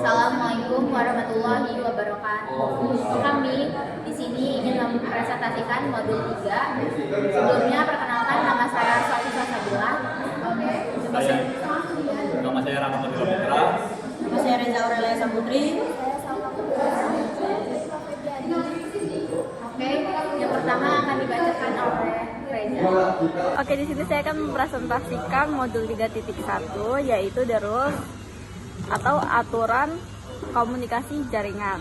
Assalamualaikum warahmatullahi wabarakatuh. Kami di sini ingin mempresentasikan modul 3. Sebelumnya perkenalkan, nama saya Sofisa Sabila. Nama saya Rahmat Putra. Nama saya Reza Aurelia Saputri. Oke, yang pertama akan dibacakan oleh Reza. Oke, di sini saya akan mempresentasikan modul 3.1, yaitu the rules atau aturan komunikasi jaringan.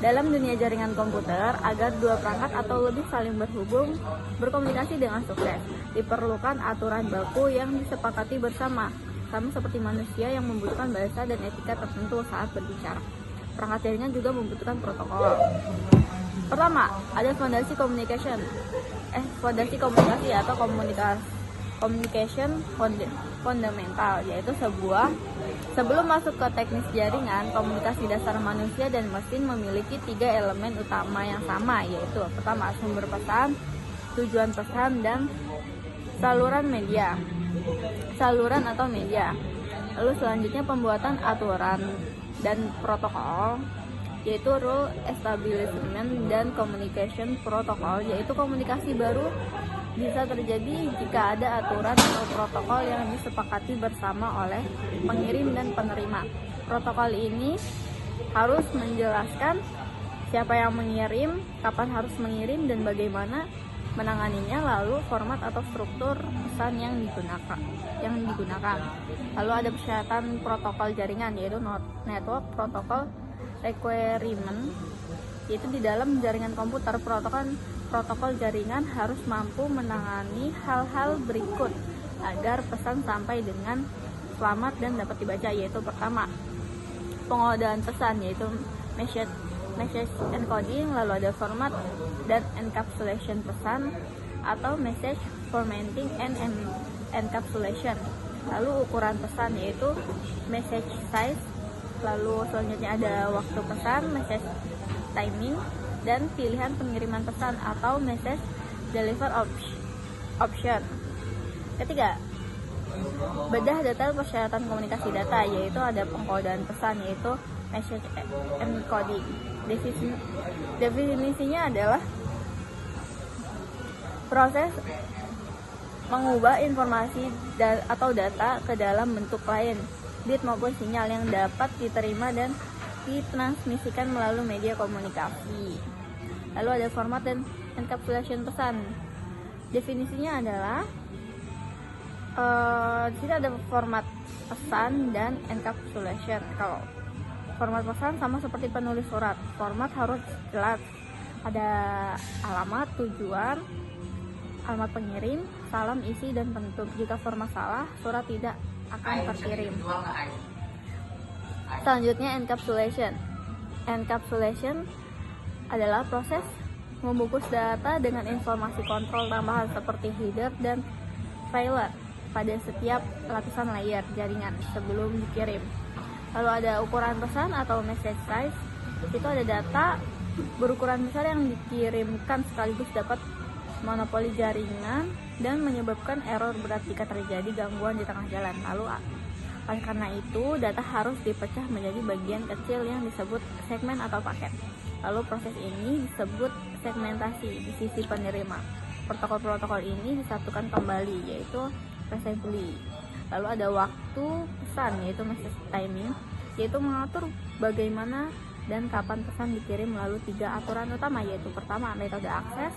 Dalam dunia jaringan komputer, agar dua perangkat atau lebih saling berhubung berkomunikasi dengan sukses, diperlukan aturan baku yang disepakati bersama, sama seperti manusia yang membutuhkan bahasa dan etika tertentu saat berbicara. Perangkat jaringan juga membutuhkan protokol. Pertama, ada fondasi komunikasi atau communication fundamental, yaitu sebelum masuk ke teknis jaringan, komunikasi dasar manusia dan mesin memiliki 3 elemen utama yang sama, yaitu pertama, sumber pesan, tujuan pesan, dan saluran atau media. Lalu selanjutnya pembuatan aturan dan protokol, yaitu rule establishment dan communication protocol, yaitu komunikasi baru bisa terjadi jika ada aturan atau protokol yang disepakati bersama oleh pengirim dan penerima. Protokol ini harus menjelaskan siapa yang mengirim, kapan harus mengirim, dan bagaimana menanganinya, lalu format atau struktur pesan yang digunakan. Lalu ada persyaratan protokol jaringan, yaitu network protocol requirement, yaitu di dalam jaringan komputer, protokol jaringan harus mampu menangani hal-hal berikut agar pesan sampai dengan selamat dan dapat dibaca, yaitu pertama, pengodaan pesan, yaitu message encoding, lalu ada format dan encapsulation pesan atau message formatting and encapsulation. Lalu ukuran pesan, yaitu message size, lalu selanjutnya ada waktu pesan, message timing, dan pilihan pengiriman pesan atau message deliver option. Ketiga, bedah detail persyaratan komunikasi data, yaitu ada pengkodaan pesan, yaitu message encoding. Definisinya adalah proses mengubah informasi atau data ke dalam bentuk lain, bit maupun sinyal yang dapat diterima dan ditransmisikan melalui media komunikasi. Lalu ada format dan encapsulation pesan. Definisinya adalah di sini ada format pesan dan encapsulation. Kalau format pesan sama seperti penulis surat, format harus jelas, ada alamat, tujuan, alamat pengirim, salam, isi, dan penutup. Jika format salah, surat tidak akan terkirim. Selanjutnya encapsulation adalah proses membungkus data dengan informasi kontrol tambahan seperti header dan trailer pada setiap lapisan layer jaringan sebelum dikirim. Lalu ada ukuran pesan atau message size, itu ada data berukuran besar yang dikirimkan sekaligus dapat monopoli jaringan dan menyebabkan error berat jika terjadi gangguan di tengah jalan. Lalu oleh karena itu, data harus dipecah menjadi bagian kecil yang disebut segmen atau paket. Lalu proses ini disebut segmentasi di sisi penerima. Protokol-protokol ini disatukan kembali, yaitu assembly. Lalu ada waktu pesan, yaitu message timing, yaitu mengatur bagaimana dan kapan pesan dikirim melalui 3 aturan utama, yaitu pertama, metode akses,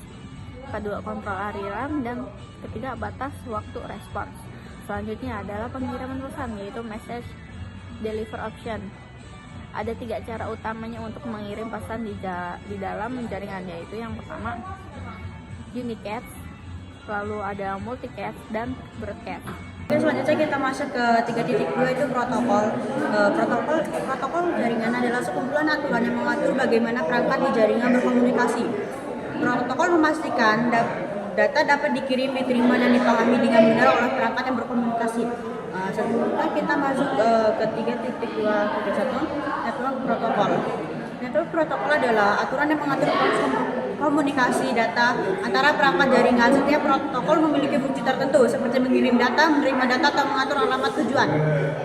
kedua, kontrol aliran, dan ketiga, batas waktu respons. Selanjutnya adalah pengiriman pesan, yaitu message deliver option. Ada 3 cara utamanya untuk mengirim pesan di dalam jaringan, yaitu yang pertama unicast, lalu ada multicast, dan broadcast. Oke, selanjutnya kita masuk ke 3.2, itu protokol. Protokol jaringan adalah sekumpulan aturan yang mengatur bagaimana perangkat di jaringan berkomunikasi. Protokol memastikan data dapat dikirim, diterima, dan dipahami dengan benar oleh perangkat yang berkomunikasi. Selanjutnya kita masuk ke 3.2.1, network protokol. Network protokol adalah aturan yang mengatur komunikasi data antara perangkat jaringan. Setiap protokol memiliki fungsi tertentu seperti mengirim data, menerima data, atau mengatur alamat tujuan.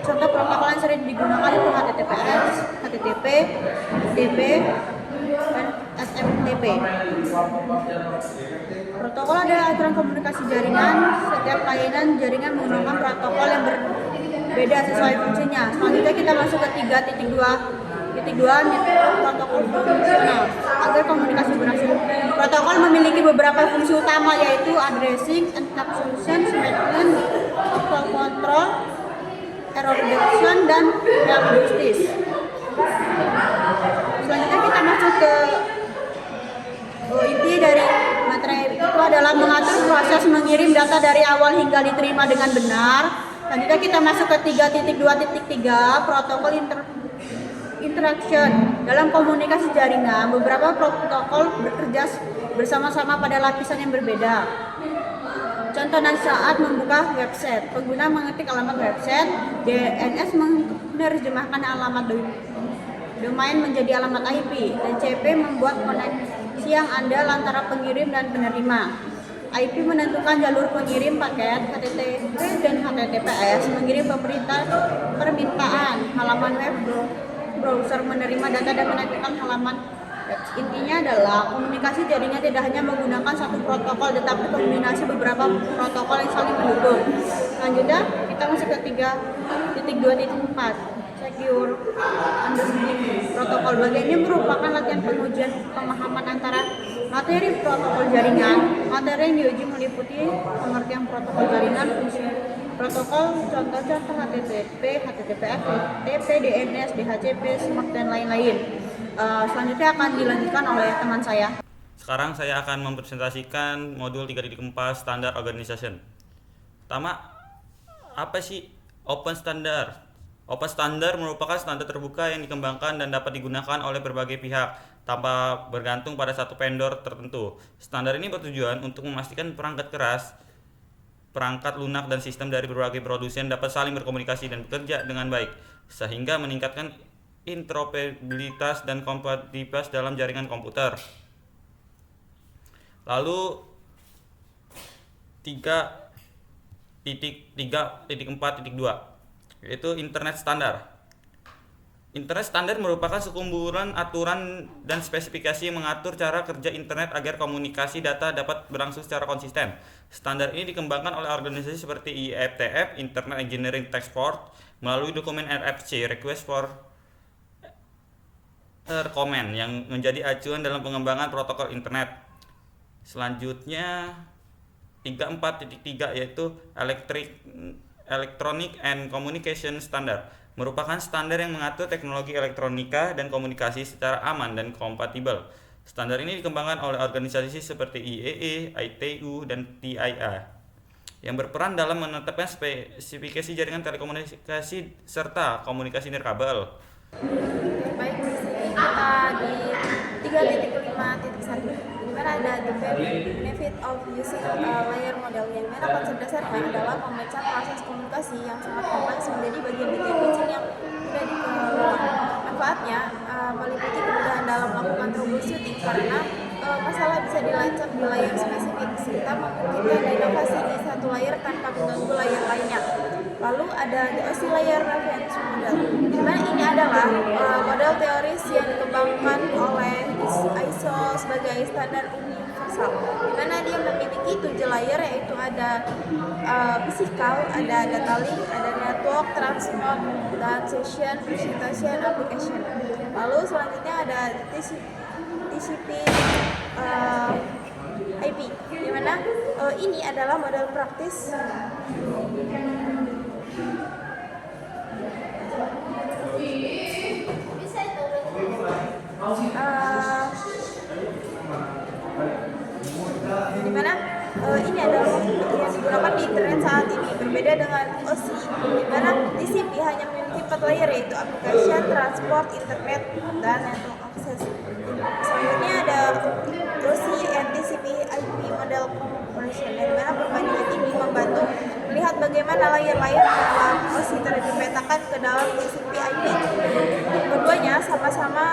Contoh protokol yang sering digunakan itu HTTPS, HTTP, FTP, dan SMTP. Protokol adalah aturan komunikasi jaringan. Setiap layanan jaringan menggunakan protokol yang berbeda sesuai fungsinya. Selanjutnya kita masuk ke 3.2 protokol fungsional agar komunikasi berlangsung. Protokol memiliki beberapa fungsi utama, yaitu addressing, encapsulation, segment, flow control, error reduction, dan data justice. Selanjutnya kita masuk ke inti dari materi itu adalah mengatur proses mengirim data dari awal hingga diterima dengan benar. Selanjutnya kita masuk ke 3.2.3 protokol interaction. Dalam komunikasi jaringan, beberapa protokol bekerja bersama-sama pada lapisan yang berbeda. Contohnya saat membuka website, pengguna mengetik alamat website, DNS menerjemahkan alamat domain menjadi alamat IP, dan CP membuat koneksi yang andal antara pengirim dan penerima. IP menentukan jalur pengirim paket, HTTP dan HTTPS mengirim permintaan, halaman web, browser menerima data dan menentukan halaman web. Intinya adalah komunikasi jaringan tidak hanya menggunakan satu protokol, tetapi kombinasi beberapa protokol yang saling mendukung. Selanjutnya kita masuk ke 3.2.4 secure understanding protokol. Bagian ini merupakan latihan pengujian pemahaman antara materi protokol jaringan. Materi yang diuji meliputi pengertian protokol jaringan, fungsi protokol, contoh-contoh HTTP, HTTPS, FTP, DNS, DHCP, SMART, dan lain-lain. Selanjutnya akan dilanjutkan oleh teman saya. Sekarang saya akan mempresentasikan modul 3.4 Standard Organization. Pertama, apa sih Open Standard? Open Standard merupakan standar terbuka yang dikembangkan dan dapat digunakan oleh berbagai pihak tanpa bergantung pada satu vendor tertentu. Standar ini bertujuan untuk memastikan perangkat keras, perangkat lunak, dan sistem dari berbagai produsen dapat saling berkomunikasi dan bekerja dengan baik, sehingga meningkatkan interoperabilitas dan kompatibilitas dalam jaringan komputer. Lalu 3.4.2 yaitu Internet Standard. Internet Standard merupakan sekumpulan aturan dan spesifikasi yang mengatur cara kerja internet agar komunikasi data dapat berlangsung secara konsisten. Standar ini dikembangkan oleh organisasi seperti IETF, Internet Engineering Task Force, melalui dokumen RFC, Request for Comment, yang menjadi acuan dalam pengembangan protokol internet. Selanjutnya 3.4.3 yaitu Electronic and Communication Standard, merupakan standar yang mengatur teknologi elektronika dan komunikasi secara aman dan kompatibel. Standar ini dikembangkan oleh organisasi seperti IEE, ITU, dan TIA, yang berperan dalam menetapkan spesifikasi jaringan telekomunikasi serta komunikasi nirkabel. Baik, di sini kita di 3.5.1 di mana ada the benefit of using a layer model, yang mana konsep dasarnya adalah memecah proses komunikasi yang sangat kompleks menjadi bagian detail kecil yang mudah dikelola. Manfaatnya meliputi kemudahan dalam melakukan troubleshooting karena masalah bisa dilacak di layar spesifik, serta memungkinkan inovasi di satu layar tanpa mengganggu layar lainnya. Lalu ada the OSI Layer Reference Model, di mana ini adalah model teoris yang dikembangkan oleh ISO sebagai standar universal, di mana dia memiliki 7 layer, yaitu ada physical, ada data link, ada network, transport, dan session, presentation, application. Lalu selanjutnya ada TCP IP, di mana ini adalah model praktis di mana ini adalah yang digunakan di internet saat ini, berbeda dengan OSI, di mana TCP hanya memiliki 4 layer, yaitu application, transport, internet, dan network access. Selanjutnya ada OSI and TCP IP model comparison, di mana perbandingan ini membantu melihat bagaimana layar-layar dalam OSI dipetakan ke dalam TCP IP. Keduanya sama-sama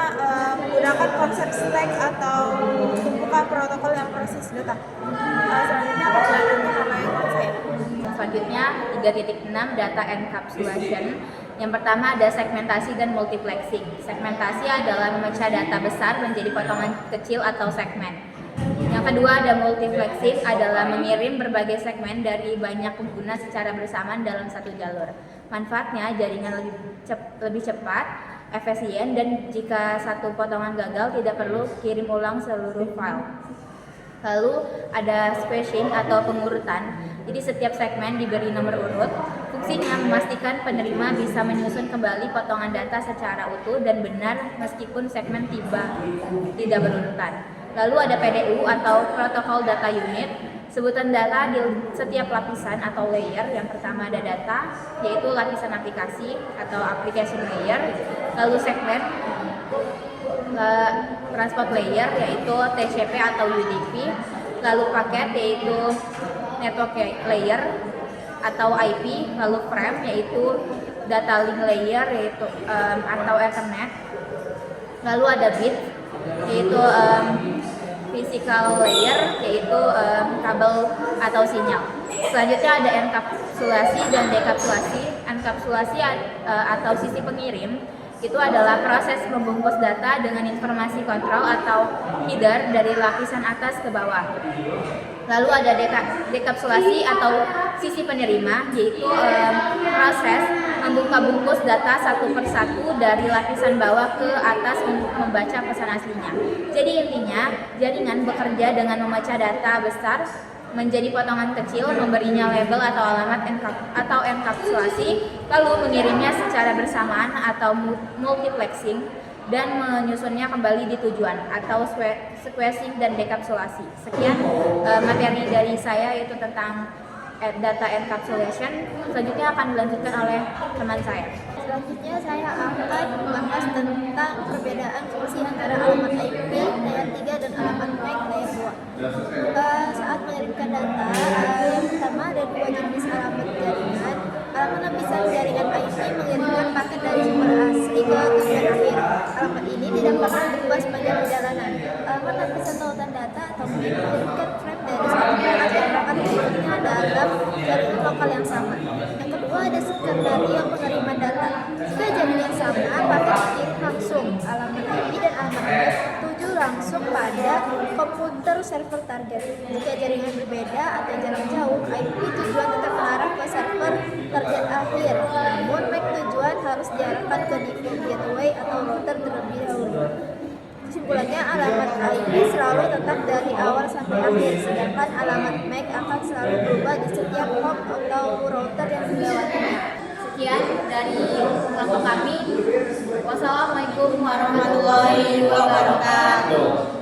menggunakan konsep stack atau tumpukan protokol yang proses data. Selanjutnya akan dilanjutkan oleh saya. Selanjutnya 3.6 data encapsulation. Yang pertama ada segmentasi dan multiplexing. Segmentasi adalah memecah data besar menjadi potongan kecil atau segmen. Yang kedua ada multiplexing, adalah mengirim berbagai segmen dari banyak pengguna secara bersamaan dalam satu jalur. Manfaatnya jaringan lebih cepat, efisien, dan jika satu potongan gagal tidak perlu kirim ulang seluruh file. Lalu ada spacing atau pengurutan. Jadi setiap segmen diberi nomor urut. Fungsinya memastikan penerima bisa menyusun kembali potongan data secara utuh dan benar meskipun segmen tidak berurutan. Lalu ada PDU atau Protocol Data Unit. Sebutan data di setiap lapisan atau layer. Yang pertama ada data, yaitu lapisan aplikasi atau application layer. Lalu segmen, transport layer, yaitu TCP atau UDP. Lalu paket, yaitu network layer atau IP. Lalu frame, yaitu data link layer, yaitu atau Ethernet. Lalu ada bit, yaitu physical layer, yaitu kabel atau sinyal. Selanjutnya ada enkapsulasi dan dekapsulasi. Enkapsulasi atau sisi pengirim itu adalah proses membungkus data dengan informasi kontrol atau header dari lapisan atas ke bawah. Lalu ada dekapsulasi atau sisi penerima, yaitu proses membuka bungkus data satu persatu dari lapisan bawah ke atas untuk membaca pesan aslinya. Jadi intinya, jaringan bekerja dengan memecah data besar menjadi potongan kecil, memberinya label atau alamat atau enkapsulasi, lalu mengirimnya secara bersamaan atau multiplexing, dan menyusunnya kembali di tujuan atau sequencing dan dekapsulasi. Sekian materi dari saya, yaitu tentang data encapsulation. Selanjutnya akan dilanjutkan oleh teman saya. Selanjutnya saya akan membahas tentang perbedaan fungsi antara alamat IP layer 3 dan alamat MAC layer 2. Saat mengirimkan data, yang pertama ada dua jenis alamat jaringan. Alamat lapisan jaringan IP mengirimkan paket dari sumber asli ke tujuan akhir. Alamat ini tidak pernah berubah sepanjang perjalanan. Alamat lapisan tautan data atau MAC mengirimkan frame dari satu perangkat ke perangkat berikutnya dalam jaringan lokal yang sama. Yang kedua ada sekundari yang menerima data. Jika jaringan sama, paket dikirim langsung. Alamat IP dan alamat MAC tuju langsung pada komputer server target. Jika jaringan berbeda atau jarak jauh, IP tujuan tetap mengarah ke server target akhir. Namun MAC tujuan harus diarahkan ke default gateway atau router terlebih dahulu. Kesimpulannya, alamat IP selalu tetap dari awal sampai akhir, sedangkan alamat MAC akan selalu berubah di setiap hop atau router yang dilewatinya. Sekian dari kelompok kami. Wassalamualaikum warahmatullahi wabarakatuh.